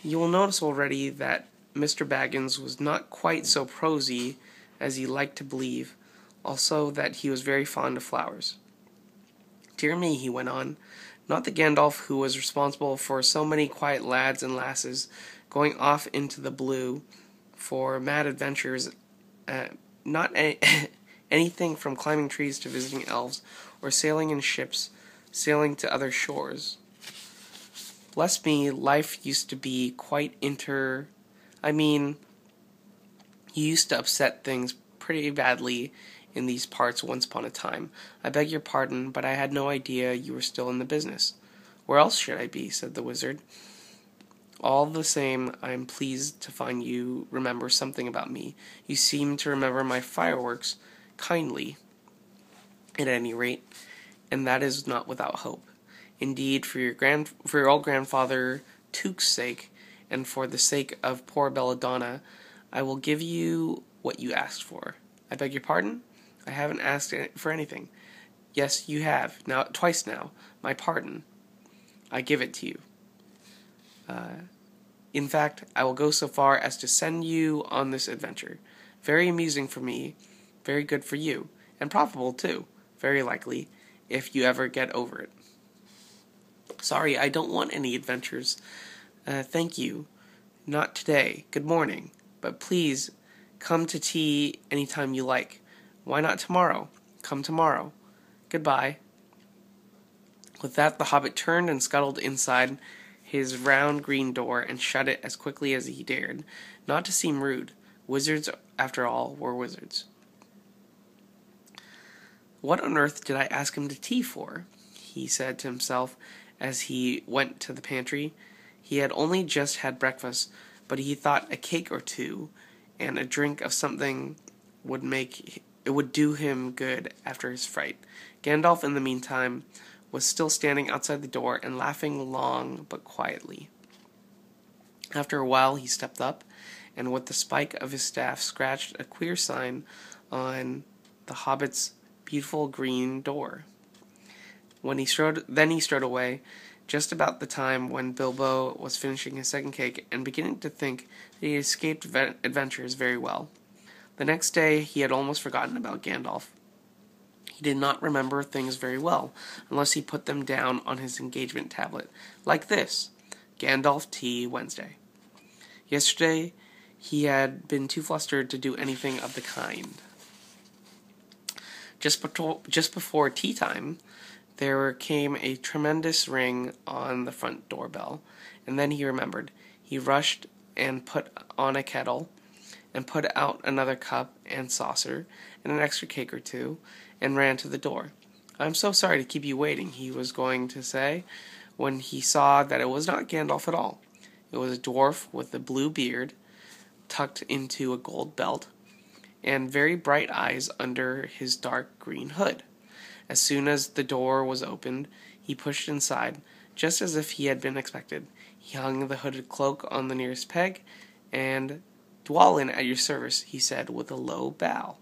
You will notice already that Mr. Baggins was not quite so prosy as he liked to believe, also that he was very fond of flowers. Dear me, he went on, not the Gandalf who was responsible for so many quiet lads and lasses going off into the blue for mad adventures, not anything from climbing trees to visiting elves, or sailing in ships, sailing to other shores. Bless me, life used to be quite you used to upset things pretty badly in these parts once upon a time. I beg your pardon, but I had no idea you were still in the business. Where else should I be? Said the wizard. All the same, I am pleased to find you remember something about me. You seem to remember my fireworks kindly, at any rate, and that is not without hope. Indeed, for your old grandfather Took's sake, and for the sake of poor Belladonna, I will give you what you asked for. I beg your pardon? I haven't asked for anything. Yes, you have. Now, twice now. My pardon. I give it to you. In fact, I will go so far as to send you on this adventure. Very amusing for me, very good for you, and profitable too, very likely, if you ever get over it. Sorry, I don't want any adventures. Thank you. Not today. Good morning. But please, come to tea any time you like. Why not tomorrow? Come tomorrow. Goodbye. With that, the hobbit turned and scuttled inside his round green door and shut it as quickly as he dared, not to seem rude. Wizards, after all, were wizards. What on earth did I ask him to tea for? He said to himself as he went to the pantry. He had only just had breakfast, but he thought a cake or two and a drink of something would do him good after his fright. Gandalf, in the meantime, was still standing outside the door and laughing long but quietly. After a while he stepped up, and with the spike of his staff scratched a queer sign on the hobbit's beautiful green door. Then he strode away, just about the time when Bilbo was finishing his second cake and beginning to think that he had escaped adventures very well. The next day he had almost forgotten about Gandalf. He did not remember things very well, unless he put them down on his engagement tablet, like this: Gandalf tea Wednesday. Yesterday he had been too flustered to do anything of the kind. Just before tea time, there came a tremendous ring on the front doorbell, and then he remembered. He rushed and put on a kettle, and put out another cup and saucer, and an extra cake or two, and ran to the door. "I'm so sorry to keep you waiting," he was going to say, when he saw that it was not Gandalf at all. It was a dwarf with a blue beard, tucked into a gold belt, and very bright eyes under his dark green hood. As soon as the door was opened, he pushed inside, just as if he had been expected. He hung the hooded cloak on the nearest peg, and "Dwalin at your service," he said with a low bow.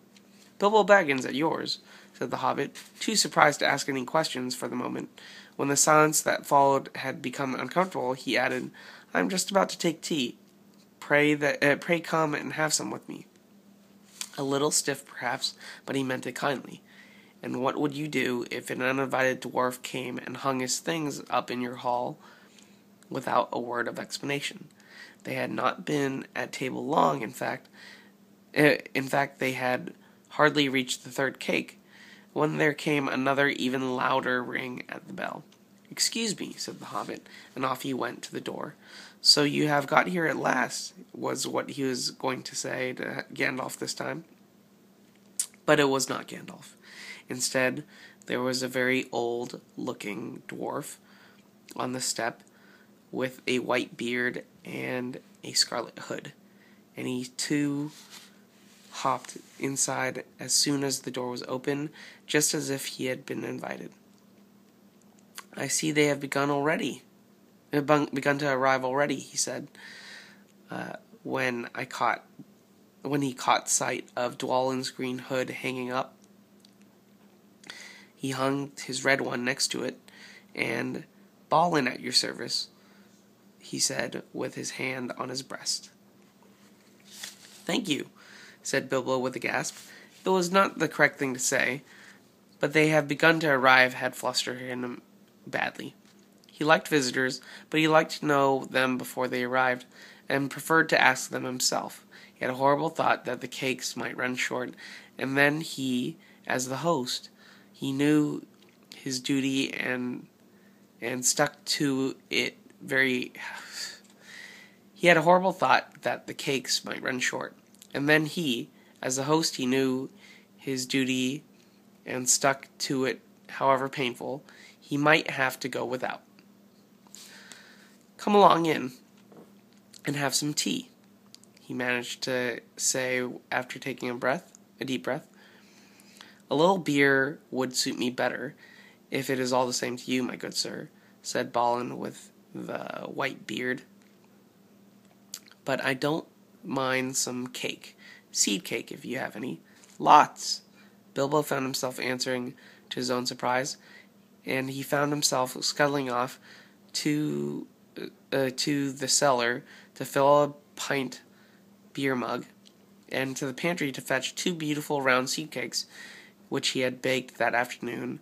"Bilbo Baggins at yours," said the hobbit, too surprised to ask any questions for the moment. When the silence that followed had become uncomfortable, he added, "I am just about to take tea. Pray come and have some with me." A little stiff, perhaps, but he meant it kindly. And what would you do if an uninvited dwarf came and hung his things up in your hall without a word of explanation? They had not been at table long, in fact, they had hardly reached the third cake, when there came another even louder ring at the bell. "Excuse me," said the hobbit, and off he went to the door. "So you have got here at last," was what he was going to say to Gandalf this time. But it was not Gandalf. Instead, there was a very old-looking dwarf on the step, with a white beard and a scarlet hood, and he too hopped inside as soon as the door was open, just as if he had been invited. "I see they have begun to arrive already," he said, when he caught sight of Dwalin's green hood hanging up. He hung his red one next to it, and "Balin at your service," he said, with his hand on his breast. "Thank you," said Bilbo with a gasp. It was not the correct thing to say, but they have begun to arrive had flustered him badly. He liked visitors, but he liked to know them before they arrived, and preferred to ask them himself. He had a horrible thought that the cakes might run short, and then he, as the host, he knew his duty and stuck to it very... He had a horrible thought that the cakes might run short, and then he, as the host, he knew his duty and stuck to it, however painful, he might have to go without. "Come along in and have some tea," he managed to say after taking a deep breath. "A little beer would suit me better, if it is all the same to you, my good sir," said Balin with the white beard. "But I don't mind some cake. Seed cake, if you have any. Lots." Bilbo found himself answering to his own surprise, and he found himself scuttling off to the cellar to fill a pint beer mug, and to the pantry to fetch 2 beautiful round seed cakes, which he had baked that afternoon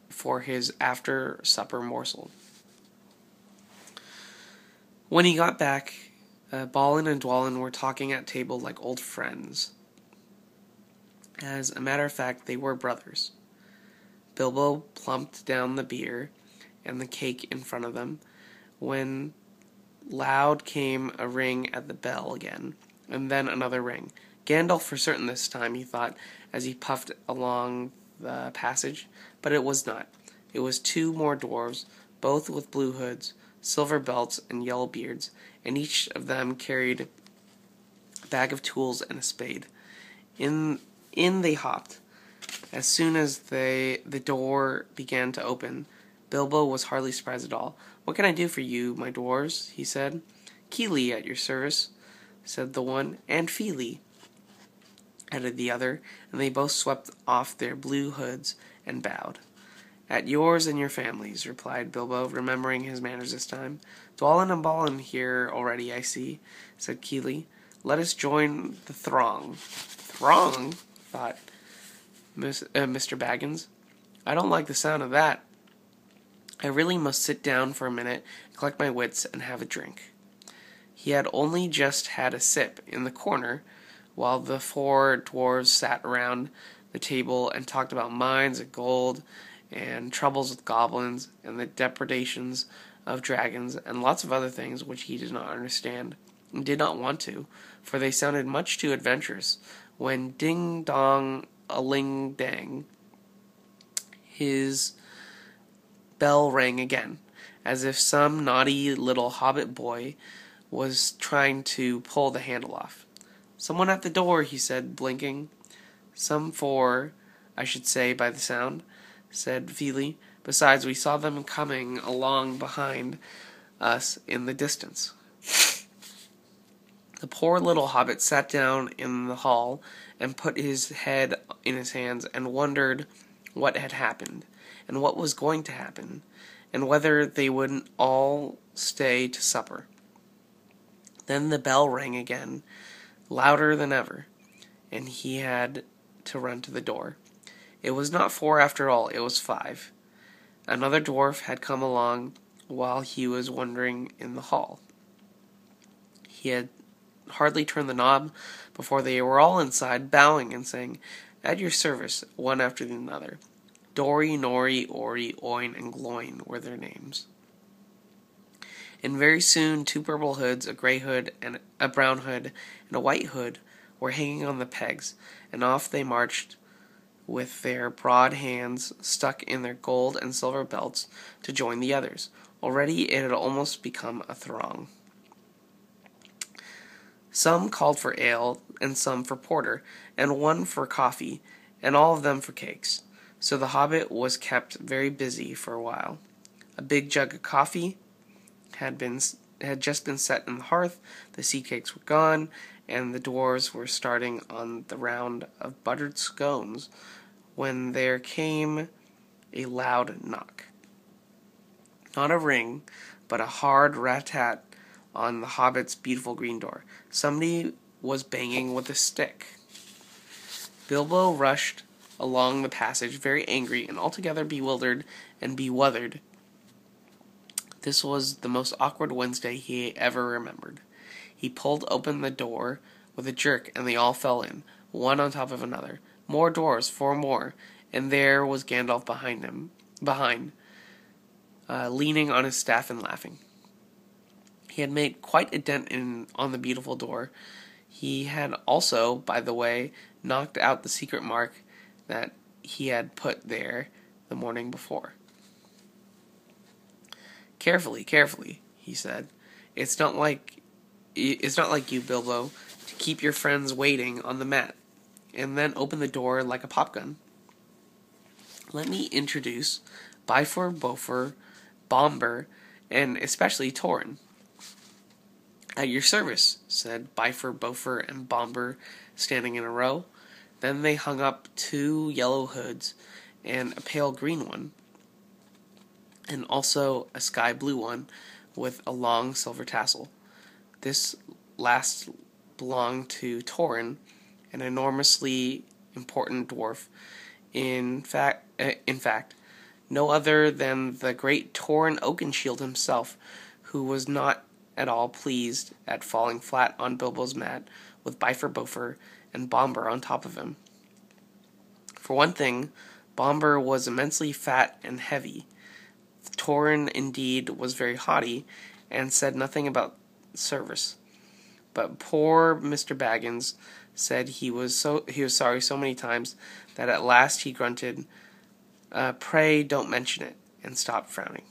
for his after-supper morsel. When he got back, Balin and Dwalin were talking at table like old friends. As a matter of fact, they were brothers. Bilbo plumped down the beer and the cake in front of them, when loud came a ring at the bell again, and then another ring. Gandalf for certain this time, he thought, as he puffed along the passage, but it was not. It was 2 more dwarves, both with blue hoods, silver belts, and yellow beards, and each of them carried a bag of tools and a spade. In they hopped. As soon as the door began to open, Bilbo was hardly surprised at all. "What can I do for you, my dwarves?" he said. "Kili at your service," said the one. "And Fili," added the other, and they both swept off their blue hoods and bowed. "At yours and your families," replied Bilbo, remembering his manners this time. "Dwalin and Balin here already, I see," said Kili. "Let us join the throng." "Throng?" thought Mr. Baggins. "I don't like the sound of that. I really must sit down for a minute, collect my wits, and have a drink." He had only just had a sip in the corner, while the 4 dwarves sat around the table and talked about mines of gold, and troubles with goblins, and the depredations of dragons, and lots of other things which he did not understand, and did not want to, for they sounded much too adventurous, when ding-dong-a-ling-dang, his bell rang again, as if some naughty little Hobbit boy was trying to pull the handle off. "Someone at the door," he said, blinking. "Some 4, I should say, by the sound," said Fili. "Besides, we saw them coming along behind us in the distance." The poor little Hobbit sat down in the hall and put his head in his hands and wondered what had happened, and what was going to happen, and whether they wouldn't all stay to supper. Then the bell rang again, louder than ever, and he had to run to the door. It was not 4 after all, it was 5. Another dwarf had come along while he was wandering in the hall. He had hardly turned the knob before they were all inside, bowing and saying, "At your service," one after another. Dori, Nori, Ori, Oin, and Gloin were their names. And very soon 2 purple hoods, a grey hood, and a brown hood, and a white hood were hanging on the pegs, and off they marched with their broad hands stuck in their gold and silver belts to join the others. Already it had almost become a throng. Some called for ale, and some for porter, and one for coffee, and all of them for cakes. So the Hobbit was kept very busy for a while. A big jug of coffee had just been set in the hearth, the seed cakes were gone, and the dwarves were starting on the round of buttered scones, when there came a loud knock. Not a ring, but a hard rat-tat on the Hobbit's beautiful green door. Somebody was banging with a stick. Bilbo rushed along the passage, very angry and altogether bewildered and beweathered. This was the most awkward Wednesday he ever remembered. He pulled open the door with a jerk, and they all fell in, one on top of another. More doors, 4 more, and there was Gandalf behind, leaning on his staff and laughing. He had made quite a dent on the beautiful door. He had also, by the way, knocked out the secret mark that he had put there the morning before. Carefully, carefully, he said. It's not like you, Bilbo, to keep your friends waiting on the mat, and then open the door like a popgun. Let me introduce Bifur, Bofur, Bombur, and especially Tauren. At your service, said Bifur, Bofur, and Bombur, standing in a row. Then they hung up 2 yellow hoods and a pale green one, and also a sky blue one with a long silver tassel. This last belonged to Tauren, an enormously important dwarf. In fact, no other than the great Tauren Oakenshield himself, who was not at all pleased at falling flat on Bilbo's mat with Bifur, Bofur, and Bombur on top of him. For one thing, Bombur was immensely fat and heavy. Tauren, indeed, was very haughty, and said nothing about service. But poor Mr. Baggins said he was sorry so many times that at last he grunted, "Pray don't mention it," and stopped frowning.